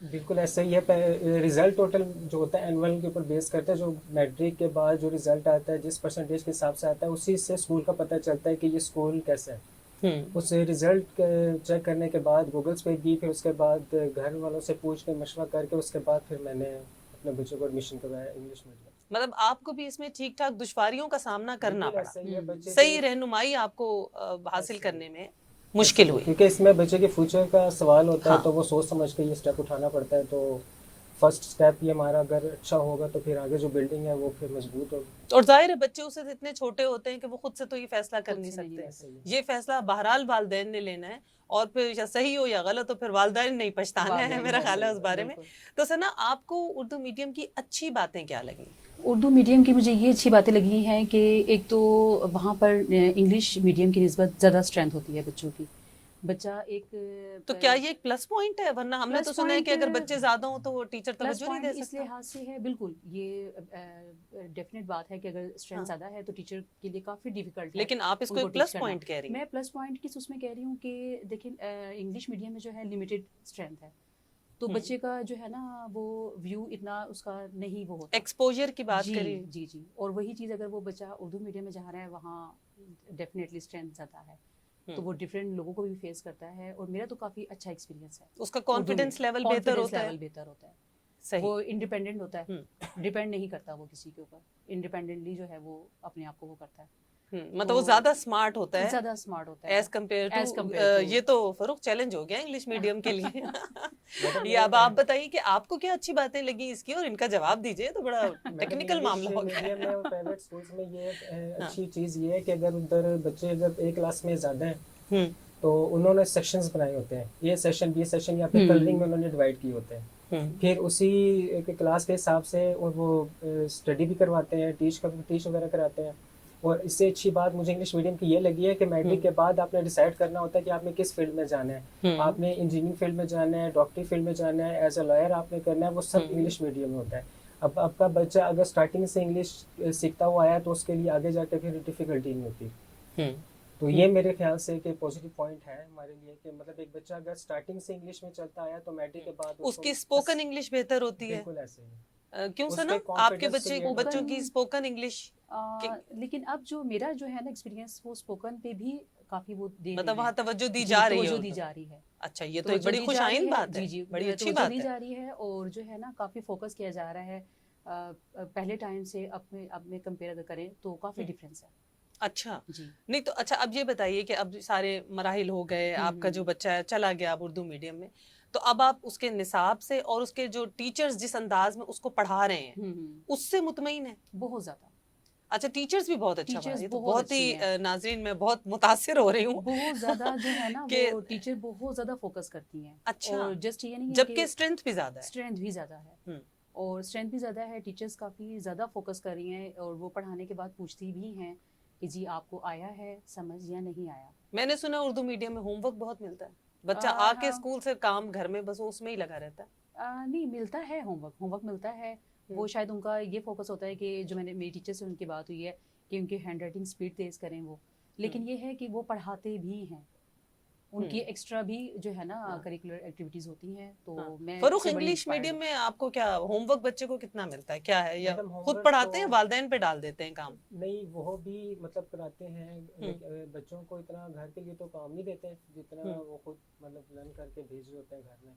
بالکل ایسا ہی ہے. رزلٹ ٹوٹل جو ہوتا ہے اینول کے اوپر بیس کرتا ہے, جو میٹرک کے بعد جو رزلٹ آتا ہے جس پرسنٹیج کے حساب سے آتا ہے اسی سے اسکول کا پتہ چلتا ہے کہ یہ اسکول کیسا ہے. اس رزلٹ چیک کرنے کے بعد گوگلس پہ بھی, پھر اس کے بعد گھر والوں سے پوچھ کے مشورہ کر کے اس کے بعد پھر میں نے اپنے بچوں کو ایڈمیشن کروایا انگلش میڈیم. مطلب آپ کو بھی اس میں ٹھیک ٹھاک دشواریوں کا سامنا کرنا پڑا, پڑا, صحیح رہنمائی آپ کو حاصل کرنے میں مشکل ہوئی, کیونکہ اس میں بچے کے فیوچر کا سوال ہوتا ہے تو وہ سوچ سمجھ کے یہ اسٹیپ اٹھانا پڑتا ہے. تو فرسٹ اسٹیپ یہ ہمارا اگر اچھا ہوگا تو پھر آگے جو بلڈنگ ہے وہ پھر مضبوط ہوگی. اور ظاہر ہے بچے اسے اتنے چھوٹے ہوتے ہیں کہ وہ خود سے تو یہ فیصلہ کر نہیں سکتے, یہ فیصلہ بہرحال والدین نے لینا ہے, اور پھر یا صحیح ہو یا غلط ہو پھر والدین نہیں پچھتانا ہے, میرا خیال ہے اس بارے میں. تو ثنا, آپ کو اردو میڈیم کی اچھی باتیں کیا لگیں؟ اردو میڈیم کی مجھے یہ اچھی باتیں لگی ہیں کہ ایک تو وہاں پر انگلش میڈیم کی نسبت زیادہ اسٹرینتھ ہوتی ہے بچوں کی. بچہ ایک تو کیا یہ ایک پلس پوائنٹ ہے؟ ورنہ ہم نے تو سنا ہے کہ اگر بچے زیادہ ہوں تو وہ ٹیچر توجہ نہیں دے سکتا. اس لحاظ سے ہے, بالکل یہ ڈیفینیٹ بات ہے کہ اگر اسٹرینتھ زیادہ ہے تو ٹیچر کے لیے کافی ڈیفیکلٹ ہے. لیکن آپ اس کو ایک پلس پوائنٹ کہہ رہی ہیں. میں پلس پوائنٹ کس اس میں کہہ رہی ہوں کہ دیکھیں انگلش میڈیم میں جو ہے لمیٹڈ اسٹرینتھ ہے, تو بچے کا جو ہے نا وہ ویو اتنا اس کا نہیں وہ ہوتا, ایکسپوجر کی بات کریں. جی. اور وہی چیز اگر وہ بچہ اردو میڈیم میں جہاں رہا ہے وہاں ڈیفینیٹلی اسٹرینتھ زیادہ ہے, تو وہ ڈفرینٹ لوگوں کو بھی فیس کرتا ہے. اور میرا تو کافی اچھا ایکسپیرینس ہے, اس کا کانفیڈنس لیول بہتر ہوتا ہے, صحیح, وہ انڈیپینڈنٹ ہوتا ہے, ڈیپینڈ نہیں کرتا وہ کسی کے اوپر, انڈیپینڈنٹلی جو ہے وہ اپنے آپ کو وہ کرتا ہے. مطلب وہ زیادہ اسمارٹ ہوتا ہے, زیادہ اسمارٹ ہوتا ہے ایز کمپیئر ٹو. یہ تو فروخت چیلنج ہو گیا انگلش میڈیم کے لیے. یہ اب آپ بتائیے کہ آپ کو کیا اچھی باتیں لگی اس کی, اور ان کا جواب دیجیے, تو بڑا ٹیکنیکل معاملہ ہو گیا. پرائیویٹ اسکولس میں یہ اچھی چیز یہ ہے کہ اگر ادھر بچے اگر ایک کلاس میں زیادہ ہیں تو انہوں نے سیکشنز بنائے ہوتے ہیں, یہ سیشن بی سیشن یا پھر کلرنگ میں انہوں نے ڈیوائڈ کیے ہوتے ہیں. پھر اسی کلاس کے حساب سے وہ اسٹڈی بھی کرواتے ہیں, ٹیچ وغیرہ کراتے ہیں. اور اس سے اچھی بات مجھے انگلش میڈیم کی یہ لگی ہے کہ میٹرک کے بعد آپ نے ڈیسائیڈ کرنا ہوتا ہے کہ آپ نے کس فیلڈ میں جانا ہے. آپ نے انجینئرنگ فیلڈ میں جانا ہے, ڈاکٹری فیلڈ میں جانا ہے, ایز اے لائر آپ نے کرنا ہے, وہ سب انگلش میڈیم میں ہوتا ہے. اب آپ کا بچہ اگر اسٹارٹنگ سے انگلش سیکھتا ہوا آیا تو اس کے لیے آگے جا کے پھر ڈیفیکلٹی نہیں ہوتی. تو یہ میرے خیال سے کہ پازیٹیو پوائنٹ ہے ہمارے لیے کہ مطلب ایک بچہ اگر اسٹارٹنگ سے انگلش میں چلتا آیا تو میٹرک کے بعد اس کی اسپوکن انگلش بہتر ہوتی ہے. بالکل ایسے ہی. کیوں سنا آپ کے بچوں کی اسپوکن انگلش؟ لیکن اب جو میرا جو ہے نا ایکسپیرینس وہ اسپوکن پہ بھی کافی وہ مطلب وہاں توجہ دی جا رہی ہے. اچھا, یہ تو ایک بڑی خوش آئند بات ہے. جی, بڑی اچھی بات دی جا رہی ہے, اور جو ہے نا کافی فوکس کیا جا رہا ہے. پہلے ٹائم سے اب میں کمپیئر اگر کریں تو کافی ڈفرینس ہے. اچھا نہیں تو اچھا, اب یہ بتائیے کہ اب سارے مراحل ہو گئے, آپ کا جو بچہ ہے چلا گیا اب اردو میڈیم میں, تو اب آپ اس کے نصاب سے اور اس کے جو ٹیچرز جس انداز میں اس کو پڑھا رہے ہیں اس سے مطمئن ہے؟ بہت زیادہ. اچھا, ٹیچرز بھی بہت اچھا پڑھا, یہ تو بہت ہی ناظرین میں بہت متاثر ہو رہی ہوں. بہت زیادہ جو ہے نا وہ ٹیچر بہت زیادہ فوکس کرتی ہیں. اچھا, جسٹ یہ نہیں ہے جبکہ اسٹرینتھ بھی زیادہ ہے. اسٹرینتھ بھی زیادہ ہے, اور اسٹرینتھ بھی زیادہ ہے. ٹیچرز کافی زیادہ فوکس کر رہی ہیں, اور وہ پڑھانے کے بعد پوچھتی بھی ہیں کہ جی آپ کو آیا ہے سمجھ یا نہیں آیا. میں نے سنا اردو میڈیم میں ہوم ورک بہت ملتا ہے, بچہ آ کے اسکول سے کام گھر میں بس اس میں ہی لگا رہتا ہے. نہیں, ملتا ہے ہوم ورک ملتا ہے. وہ شاید ان کا یہ فوکس ہوتا ہے کہ جو میں نے میری ٹیچر سے ان کی بات ہوئی ہے کہ ان کی ہینڈ رائٹنگ اسپیڈ تیز کریں وہ, لیکن یہ ہے کہ وہ پڑھاتے بھی ہیں, ان کی ایکسٹرا بھی جو ہے نا کریکولر ایکٹیویٹیز ہوتی ہیں. تو میں فروخ انگلش میڈیم میں آپ کو کیا ہوم ورک بچے کو کتنا ملتا ہے, کیا ہے, یا خود پڑھاتے ہیں والدین پہ ڈال دیتے ہیں کام؟ نہیں, وہ بھی مطلب کراتے ہیں. بچوں کو اتنا گھر کے لیے تو کام نہیں دیتے جتنا وہ خود مطلب لرن کر کے بھیج رہے ہوتے ہیں گھر میں.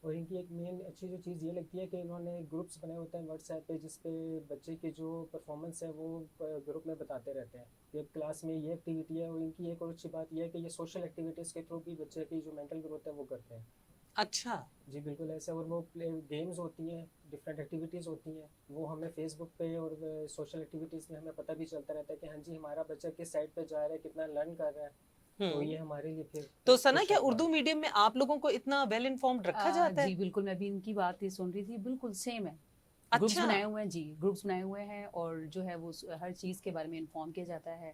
اور ان کی ایک مین اچھی جو چیز یہ لگتی ہے کہ انہوں نے گروپس بنائے ہوتے ہیں واٹس ایپ پہ, جس پہ بچے کی جو پرفارمنس ہے وہ گروپ میں بتاتے رہتے ہیں کہ کلاس میں یہ ایکٹیویٹی ہے. اور ان کی ایک اور اچھی بات یہ ہے کہ یہ سوشل ایکٹیویٹیز کے تھرو بھی بچے کی جو مینٹل گروتھ ہے وہ کرتے ہیں. اچھا جی بالکل ایسا. اور وہ گیمز ہوتی ہیں, ڈفرینٹ ایکٹیویٹیز ہوتی ہیں, وہ ہمیں فیس بک پہ اور سوشل ایکٹیویٹیز میں ہمیں پتہ بھی چلتا رہتا ہے کہ ہاں جی ہمارا بچہ کس سائڈ پہ جا رہا ہے, کتنا لرن کر رہا ہے. تو یہ ہمارے لیے پھر تو ثنا کیا اردو میڈیم میں آپ لوگوں کو اتنا ویل انفارمڈ رکھا جاتا ہے؟ جی بالکل, میں بھی ان کی بات ہی سن رہی تھی, بالکل سیم ہے. گروپس بنائے ہوئے ہیں, جی گروپس بنائے ہوئے ہیں, اور جو ہے وہ ہر چیز کے بارے میں انفارم کیا جاتا ہے,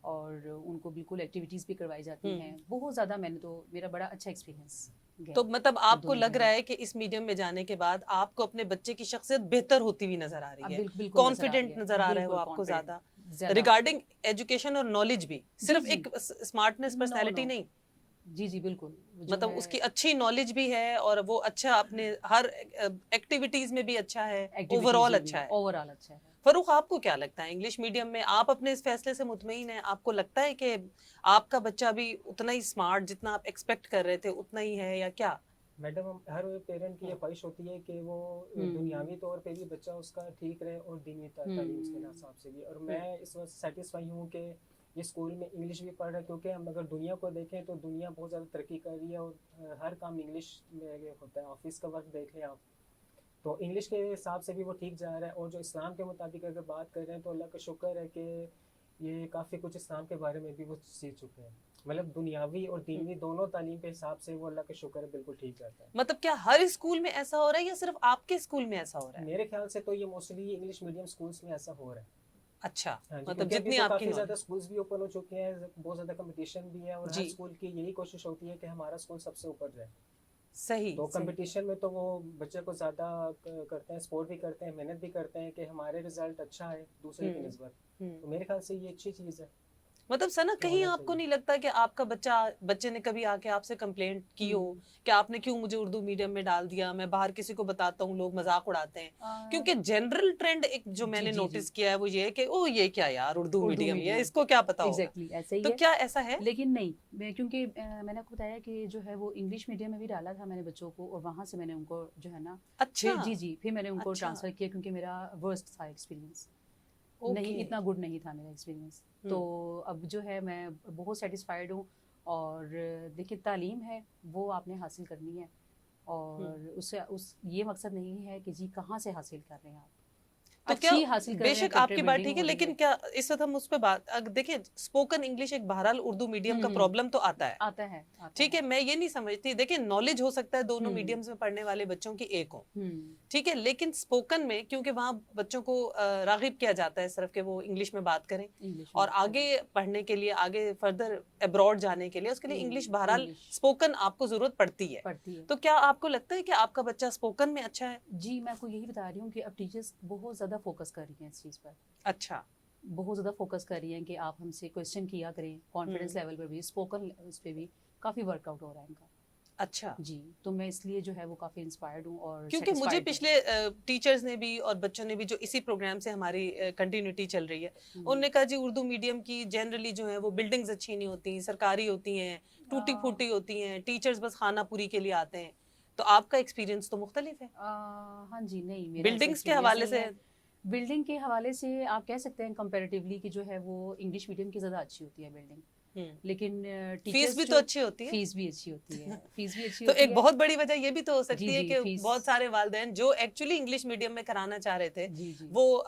اور ان کو بالکل ایکٹیویٹیز بھی کروائی جاتی ہیں. بہت زیادہ, میں نے تو میرا بڑا اچھا ایکسپیرینس. تو مطلب آپ کو لگ رہا ہے کہ اس میڈیم میں جانے کے بعد آپ کو اپنے بچے کی شخصیت بہتر ہوتی ہوئی نظر آ رہی ہے, کانفیڈنٹ نظر آ رہا ہے وہ آپ کو زیادہ ریگارڈنگ ایجوکیشن اور نالج بھی, صرف ایک اسمارٹنس پرسنالٹی نہیں. جی جی بالکل. مطلب اس کی اچھی نالج بھی ہے اور وہ اچھا اپنے ہر ایکٹیویٹیز میں بھی اچھا ہے, اوور آل اچھا ہے. اوور آل اچھا ہے. فروخ, آپ کو کیا لگتا ہے انگلش میڈیم میں آپ اپنے اس فیصلے سے مطمئن ہیں؟ آپ کو لگتا ہے کہ آپ کا بچہ بھی اتنا ہی اسمارٹ جتنا آپ ایکسپیکٹ کر رہے تھے اتنا ہی ہے یا کیا؟ میڈم ہر پیرنٹ کی یہ خواہش ہوتی ہے کہ وہ دنیاوی طور پہ بھی بچہ اس کا ٹھیک رہے اور دینی تعلیم کے حساب سے بھی. اور میں اس وقت سیٹسفائی ہوں کہ یہ اسکول میں انگلش بھی پڑھ رہا ہے, کیونکہ ہم اگر دنیا کو دیکھیں تو دنیا بہت زیادہ ترقی کر رہی ہے اور ہر کام انگلش میں ہوتا ہے. آفس کا ورک دیکھ لیں آپ, تو انگلش کے حساب سے بھی وہ ٹھیک جا رہا ہے. اور جو اسلام کے مطابق اگر بات کر رہے ہیں تو اللہ کا شکر ہے کہ یہ کافی کچھ اسلام کے بارے میں بھی وہ سیکھ چکے ہیں. مطلب دنیاوی اور دینوی دونوں تعلیم کے حساب سے وہ اللہ کا شکر ہے بالکل ٹھیک رہتا ہے. مطلب کیا ہر اسکول میں ایسا ہو رہا ہے یا صرف آپ کے اسکول میں ایسا ہو رہا ہے؟ میرے خیال سے تو یہ موسٹلی انگلش میڈیم اسکولس میں ایسا ہو رہا ہے. اچھا, مطلب جتنی آپ کافی زیادہ اسکولس بھی اوپن ہو چکے ہیں, بہت زیادہ کمپٹیشن بھی ہے, اور ہر اسکول کی یہی کوشش ہوتی ہے کہ ہمارا اسکول سب سے اوپر جائے. صحیح. تو کمپٹیشن میں تو وہ بچے کو زیادہ کرتے ہیں, سپورٹ بھی کرتے ہیں, محنت بھی کرتے ہیں کہ ہمارے رزلٹ اچھا ہے دوسرے کی نسبت. تو میرے خیال سے یہ اچھی چیز ہے. مطلب ثنا, کہیں آپ کو نہیں لگتا کہ آپ کا بچے نے کبھی آ کے آپ سے کمپلینٹ کی ہو کہ آپ نے کیوں مجھے اردو میڈیم میں ڈال دیا, میں باہر کسی کو بتاتا ہوں لوگ مذاق اڑاتے ہیں؟ کیونکہ جنرل ٹرینڈ ایک جو میں نے نوٹس کیا ہے وہ یہ ہے کہ او یہ کیا یار اردو میڈیم, یہ اس کو کیا پتا ہوگا. ایسا ہی تو کیا ایسا ہے؟ لیکن نہیں, کیونکہ میں نے آپ کو بتایا کہ جو ہے وہ انگلش میڈیم میں بھی ڈالا تھا میں نے بچوں کو, اور وہاں سے میں نے ان کو جو ہے نا اچھا جی پھر میں نے ان کو ٹرانسفر کیا, کیونکہ میرا ورسٹ تھا ایکسپیرینس, نہیں اتنا گڈ نہیں تھا میرا ایکسپیرینس. تو اب جو ہے میں بہت سیٹسفائیڈ ہوں. اور دیکھیے تعلیم ہے وہ آپ نے حاصل کرنی ہے, اور یہ مقصد نہیں ہے کہ جی کہاں سے حاصل کر رہے ہیں آپ, تو کیا بے شک آپ کی بات ٹھیک ہے, لیکن کیا اس وقت ہم اس پہ بات دیکھیں, اسپوکن انگلش ایک بہرحال اردو میڈیم کا پرابلم تو آتا ہے, ٹھیک ہے, میں یہ نہیں سمجھتی, دیکھیں نالج ہو سکتا ہے دونوں میڈیمز میں پڑھنے والے بچوں کی ایک ہوں, ٹھیک ہے, لیکن اسپوکن میں کیونکہ وہاں بچوں کو راغب کیا جاتا ہے صرف کہ وہ انگلش میں بات کریں, اور آگے پڑھنے کے لیے, آگے فردر ابراڈ جانے کے لیے اس کے لیے انگلش بہرحال اسپوکن آپ کو ضرورت پڑتی ہے. تو کیا آپ کو لگتا ہے کہ آپ کا بچہ اسپوکن میں اچھا ہے؟ جی میں آپ کو یہی بتا رہی ہوں کہ اب ٹیچرز بہت زیادہ فوکس کر رہی ہیں اس چیز پر. اچھا, بہت زیادہ فوکس کر رہی ہیں کہ آپ ہم سے کویشچن کیا کریں, کانفیڈنس لیول پر بھی, اسپوکن اس پہ بھی کافی ورک آؤٹ ہو رہا ہے ان کا. اچھا جی, تو میں اس لیے جو ہے وہ کافی انسپائرڈ ہوں. اور کیونکہ مجھے پچھلے ٹیچرز نے بھی اور بچوں نے بھی جو اسی پروگرام سے ہماری کنٹینیوٹی چل رہی ہے, انہوں نے کہا جی اردو میڈیم کی جنرلی جو ہے وہ بلڈنگز اچھی نہیں ہوتی, سرکاری ہوتی ہیں, ٹوٹی پھوٹی ہوتی ہیں, ٹیچرز بس خانہ پوری کے لیے آتے ہیں. تو آپ کا ایکسپیرینس تو مختلف ہے. ہاں جی, نہیں بلڈنگز کے حوالے سے, بلڈنگ کے حوالے سے آپ کہہ سکتے ہیں کمپیریٹیولی کہ جو ہے وہ انگلش میڈیم کی زیادہ اچھی ہوتی ہے بلڈنگ, لیکن فیس بھی تو اچھی ہوتی ہے. فیس بھی اچھی ہوتی ہے, فیس بھی اچھی تو ہوتی ہے. ایک بہت بڑی وجہ یہ بھی تو ہو سکتی ہے کہ بہت سارے والدین جو ایکچولی انگلش میڈیم میں کرانا چاہ رہے تھے وہ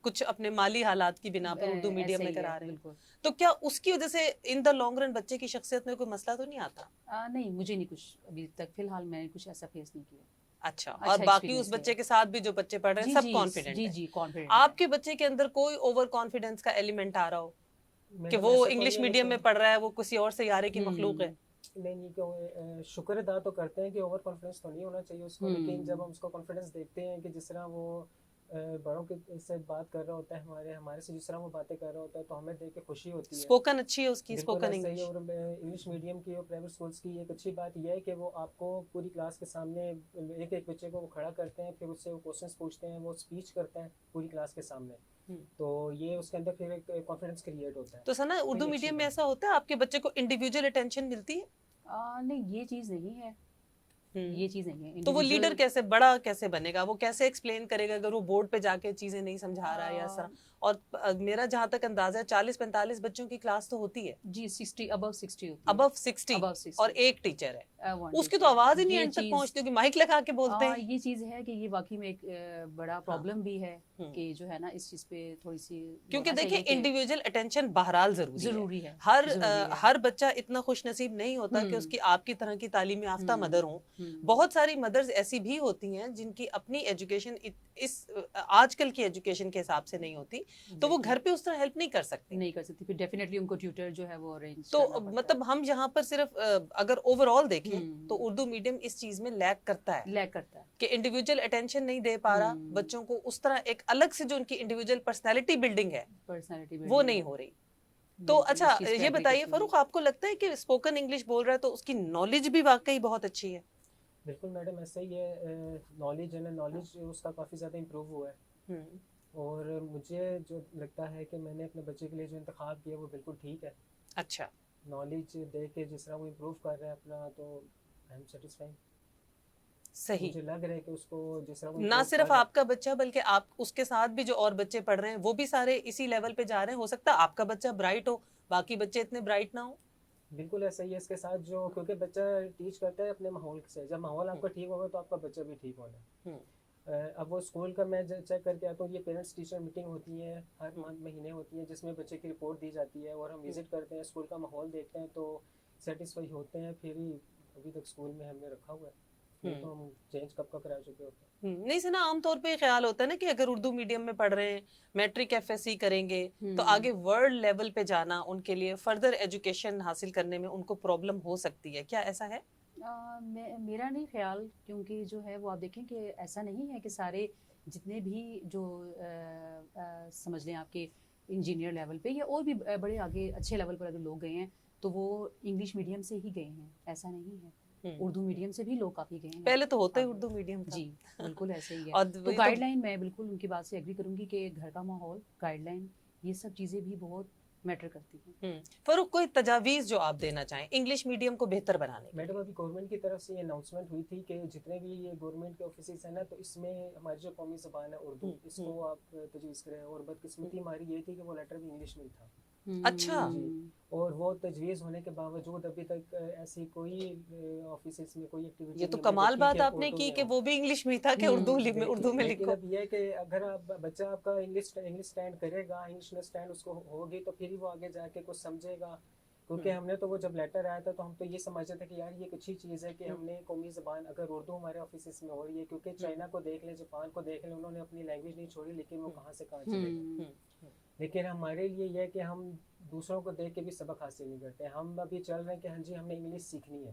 کچھ اپنے مالی حالات کی بنا پر اردو میڈیم میں کرا رہے ہیں. تو کیا اس کی وجہ سے ان دا لانگ رن بچے کی شخصیت میں کوئی مسئلہ تو نہیں آتا؟ نہیں, مجھے نہیں کچھ ابھی تک فی الحال میں نے کچھ ایسا فیس نہیں کیا. اچھا, اور باقی اس بچے کے ساتھ بھی جو بچے پڑھ رہے ہیں سب کانفیڈنٹ ہیں؟ جی کانفیڈنٹ. آپ کے بچے کے اندر کوئی اوور کانفیڈنس کا ایلیمنٹ آ رہا ہو کہ وہ انگلش میڈیم میں پڑھ رہا ہے, وہ کسی اور سیارے کی مخلوق ہے؟ نہیں, کہ شکر ادا تو کرتے ہیں کہ اوور کانفیڈنس تو نہیں ہونا چاہیے اس کو, لیکن جب ہم اس کو کانفیڈنس دیکھتے ہیں کہ جس طرح وہ بڑوں کے سے بات کر رہا ہوتا ہے, ہمارے سے جس طرح وہ باتیں کر رہا ہوتا ہے, تو ہمیں دیکھ کے خوشی ہوتی ہے. اسپوکن اچھی ہے اس کی, اسپوکن انگلش. اور انگلش میڈیم کی اور پرائیویٹ اسکولس کی ایک اچھی بات یہ ہے کہ وہ آپ کو پوری کلاس کے سامنے ایک ایک بچے کو وہ کھڑا کرتے ہیں, پھر اس سے وہ کوشچنس پوچھتے ہیں, وہ اسپیچ کرتے ہیں پوری کلاس کے سامنے, تو یہ اس کے اندر پھر ایک کانفیڈنس کریٹ ہوتا ہے. تو ثنا, اردو میڈیم میں ایسا ہوتا ہے آپ کے بچے کو انڈیویجول اٹینشن ملتی ہے؟ نہیں, یہ چیز نہیں ہے, یہ چیز نہیں ہے. تو وہ لیڈر کیسے بڑا کیسے بنے گا, وہ کیسے ایکسپلین کرے گا اگر وہ بورڈ پہ جا کے چیزیں نہیں سمجھا رہا ہے یا سر؟ اور میرا جہاں تک اندازہ ہے 40-45 بچوں کی کلاس تو ہوتی ہے. جی 60 ابو 60 ہوتی ہے, ابو 60 اور ایک ٹیچر ہے, اس کی تو آواز ہی نہیں اینڈ تک پہنچتی ہوگی, مائک لگا کے بولتے ہیں. یہ چیز ہے کہ یہ واقعی میں ایک بڑا پرابلم بھی ہے کہ جو ہے نا اس چیز پہ تھوڑی سی, کیونکہ دیکھیں انڈیویجول اٹینشن بہرحال ضروری ہے. ہر بچہ اتنا خوش نصیب نہیں ہوتا کہ اس کی آپ کی طرح کی تعلیم یافتہ مدر ہوں. بہت ساری مدرز ایسی بھی ہوتی ہیں جن کی اپنی ایجوکیشن اس آج کل کی ایجوکیشن کے حساب سے نہیں ہوتی, تو وہ گھر پہ اس طرح ہیلپ نہیں کر سکتی. پھر ڈیفینیٹلی ان کو ٹیوٹر جو ہے وہ ارینج تو مطلب ہم یہاں پر صرف اگر اوور آل دیکھیں تو اردو میڈیم اس چیز میں لیک کرتا ہے کہ انڈیویجول اٹینشن نہیں دے پا رہا بچوں کو, اس طرح ایک الگ سے جو ان کی انڈیویجول پرسنالٹی بلڈنگ ہے وہ نہیں ہو رہی. تو بالکل اچھا اس چیز پہ یہ agree بتائیے کرتی ہوں۔ فاروق، آپ کو لگتا ہے کہ اسپوکن انگلش بول رہا ہے تو اس کی نالج بھی واقعی بہت اچھی ہے؟ بالکل میڈم ایسا ہی ہے، نالج ہے نا، نالج اس کا کافی زیادہ امپروو ہوا ہے. ہوں، اور مجھے جو لگتا ہے کہ میں نے اپنے بچے کے لیے جو انتخاب کیا وہ بالکل ٹھیک ہے. اچھا، نالج دے کے جس طرح وہ امپروو کر رہا ہے اپنا، تو آئی ایم سیٹسفائی. صحیح. مجھے لگ رہا ہے کہ اس کو جس طرح وہ نہ امپروو صرف کر رہا آپ کا بچہ بلکہ آپ اس کے ساتھ بھی جو اور بچے پڑھ رہے ہیں وہ بھی سارے اسی لیول پہ جا رہے ہیں. ہو سکتا ہے آپ کا بچہ برائٹ ہو، باقی بچے اتنے برائٹ نہ ہوں. ہے، بالکل ایسا ہی ہے اس کے ساتھ جو، کیونکہ بچہ ٹیچ کرتا ہے اپنے ماحول سے. جب ماحول آپ کا ٹھیک ہوگا تو آپ کا بچہ بھی ٹھیک ہونا ہے. ہوں، اب وہ اسکول کا میں چیک کر کے آتا ہوں، یہ پیرنٹس ٹیچر میٹنگ ہوتی ہے ہر مہینے ہوتی ہے جس میں بچے کی رپورٹ دی جاتی ہے، اور ہم وزٹ کرتے ہیں، اسکول کا ماحول دیکھتے ہیں تو سیٹسفائی ہوتے ہیں. پھر ہی ابھی تک اسکول میں ہم نے رکھا ہوا ہے، نہیں تو ہم چینج کب کا کرا چکے ہوتے ہیں. نہیں سنا، عام طور پہ خیال ہوتا ہے نا کہ اگر اردو میڈیم میں پڑھ رہے ہیں، میٹرک ایف ایس سی کریں گے تو آگے ورلڈ لیول پہ جانا ان کے لیے، فردر ایجوکیشن حاصل کرنے میں ان کو پرابلم ہو سکتی ہے. کیا ایسا ہے؟ میرا نہیں خیال، کیونکہ جو ہے وہ آپ دیکھیں کہ ایسا نہیں ہے کہ سارے جتنے بھی جو سمجھ لیں آپ کے انجینئر لیول پہ یا اور بھی بڑے آگے اچھے لیول پر اگر لوگ گئے ہیں تو وہ انگلش میڈیم سے ہی گئے ہیں. ایسا نہیں ہے، اردو میڈیم سے بھی لوگ کافی گئے ہیں. پہلے تو ہوتا ہی اردو میڈیم تھا. جی بالکل ایسے ہی ہے. اور تو گائیڈ لائن میں بالکل ان کی بات سے ایگری کروں گی کہ گھر کا ماحول، گائیڈ لائن، یہ سب چیزیں بھی بہت میٹر کرتی ہیں. فاروق، کوئی تجاویز جو آپ دینا چاہیں انگلش میڈیم کو بہتر بنانے کے؟ میڈم ابھی گورنمنٹ کی طرف سے یہ اناؤنسمنٹ ہوئی تھی کہ جتنے بھی یہ گورنمنٹ کے آفیسز ہیں نا، تو اس میں ہماری جو قومی زبان ہے اردو، اس کو آپ تجویز کریں. اور بدقسمتی ہماری یہ تھی کہ وہ لیٹر بھی انگلش میں تھا. اچھا، جی، اور وہ تجویز ہونے کے باوجود ابھی تک ایسی کوئی آفیسز میں کوئی ایکٹیویٹی یہ تو نہیں ہم نے کمال دیکھی بات کہ آپ نے اردو کی میں کہ ہو. وہ بھی انگلش میں تھا کہ اردو میں لیکن لکھو. اب یہ ہے کہ اگر آپ بچہ آپ کا انگلش اسٹینڈ کرے گا، انگلش اسٹینڈ اس کو ہوگی تو پھر ہی وہ آگے جا کے کچھ سمجھے گا. کیونکہ ہم نے تو وہ جب لیٹر آیا تھا تو ہم تو یہ سمجھتے تھے کہ یار یہ ایک اچھی چیز ہے کہ ہم نے قومی زبان اگر اردو ہمارے آفیسز میں ہو رہی ہے. کیونکہ چائنا کو دیکھ لیں، جاپان کو دیکھ لیں، انہوں نے اپنی لینگویج نہیں چھوڑی، لیکن وہ کہاں سے کہاں چلے گئے. لیکن ہمارے لیے یہ ہے کہ ہم دوسروں کو دیکھ کے بھی سبق حاصل نہیں کرتے. ہم ابھی چل رہے ہیں کہ ہاں جی ہم نے انگلش سیکھنی ہے.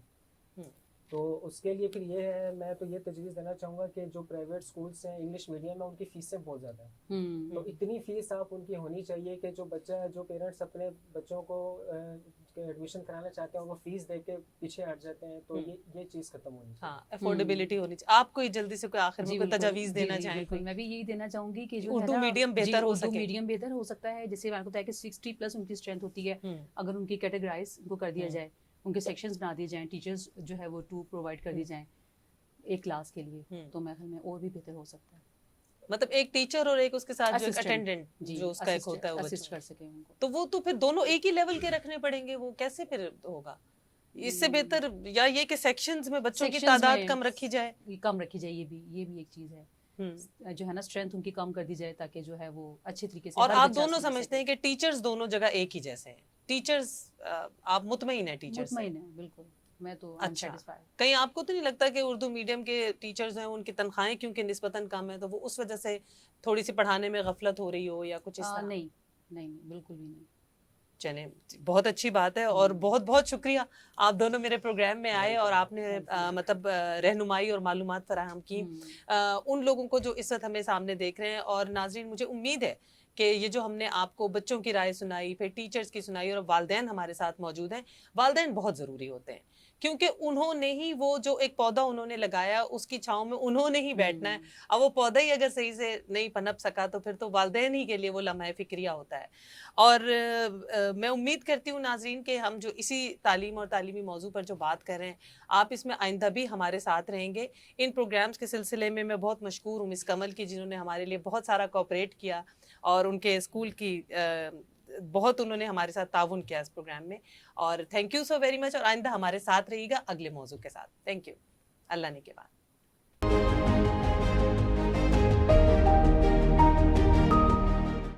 تو اس کے لیے پھر یہ ہے، میں تو یہ تجویز دینا چاہوں گا کہ جو پرائیویٹ سکولس ہیں انگلش میڈیم میں، ان کی فیسیں بہت زیادہ ہیں. تو اتنی فیس آپ ان کی ہونی چاہیے کہ جو پیرنٹس اپنے بچوں کو ایڈمیشن کرانا چاہتے ہیں وہ فیس دے کے پیچھے ہٹ جاتے ہیں. تو یہ چیز ختم ہونی چاہیے. ہاں، افورڈیبلٹی ہونی چاہیے. آپ کوئی جلدی سے کوئی آخر میں کوئی تجاویز دینا چاہیں؟ بالکل میں بھی یہی دینا چاہوں گی کہ جو اردو میڈیم بہتر ہو سکے. اردو میڈیم بہتر ہو سکتا ہے. جیسے آپ کو بتایا کہ 60+ ان کی اسٹرینتھ ہوتی ہے، اگر ان کی کیٹیگرائز کو کر دیا جائے، ان کے سیکشنز بنا دیے جائیں، ٹیچرز جو ہے وہ 2 پرووائڈ کر دی جائیں ایک کلاس کے لیے، تو میرے خیال میں اور بھی بہتر ہو سکتا ہے. مطلب ایک ٹیچر اور ایک اس کے ساتھ جو ایک اٹینڈنٹ جو اس کا ایک ہوتا ہے وہ اسسٹ کر سکے ان کو. تو وہ تو پھر دونوں ایک ہی لیول کے رکھنے پڑیں گے. وہ کیسے پھر ہوگا؟ اس سے بہتر یا یہ کہ سیکشنز میں بچوں کی تعداد کم رکھی جائے. کم رکھی جائے، یہ بھی ایک چیز ہے جو ہے نا، اسٹرینتھ ان کی کم کر دی جائے تاکہ جو ہے وہ اچھے طریقے سے. اور آپ دونوں سمجھتے ہیں کہ ٹیچرز دونوں جگہ ایک ہی جیسے ہیں؟ ٹیچرز آپ مطمئن ہیں ٹیچرز سے؟ مطمئن ہے بالکل. میں تو اچھا، کہیں آپ کو تو نہیں لگتا کہ اردو میڈیم کے ٹیچرز ہیں ان کی تنخواہیں کیونکہ نسبتاً کم ہے تو وہ اس وجہ سے تھوڑی سی پڑھانے میں غفلت ہو رہی ہو یا کچھ اس طرح؟ نہیں بالکل بھی نہیں. چلیں، بہت اچھی بات ہے اور بہت بہت شکریہ آپ دونوں میرے پروگرام میں آئے اور آپ نے مطلب رہنمائی اور معلومات فراہم کی ان لوگوں کو جو اس وقت ہمیں سامنے دیکھ رہے ہیں. اور ناظرین، مجھے امید ہے کہ یہ جو ہم نے آپ کو بچوں کی رائے سنائی، پھر ٹیچرز کی سنائی، اور والدین ہمارے ساتھ موجود ہیں. والدین بہت ضروری ہوتے ہیں کیونکہ انہوں نے ہی وہ جو ایک پودا انہوں نے لگایا اس کی چھاؤں میں انہوں نے ہی بیٹھنا ہے. اب وہ پودا ہی اگر صحیح سے نہیں پنپ سکا تو پھر تو والدین ہی کے لیے وہ لمحہ فکریہ ہوتا ہے. اور میں امید کرتی ہوں ناظرین کہ ہم جو اسی تعلیم اور تعلیمی موضوع پر جو بات کر رہے ہیں آپ اس میں آئندہ بھی ہمارے ساتھ رہیں گے. ان پروگرامز کے سلسلے میں بہت مشکور ہوں مس کمل کی، جنہوں نے ہمارے لیے بہت سارا کوآپریٹ کیا اور ان کے اسکول کی بہت انہوں نے ہمارے ساتھ تعاون کیا اس پروگرام میں. اور thank you so very much. اور آئندہ ہمارے ساتھ رہیے گا اگلے موضوع کے ساتھ. Thank you. اللہ نے کے بعد.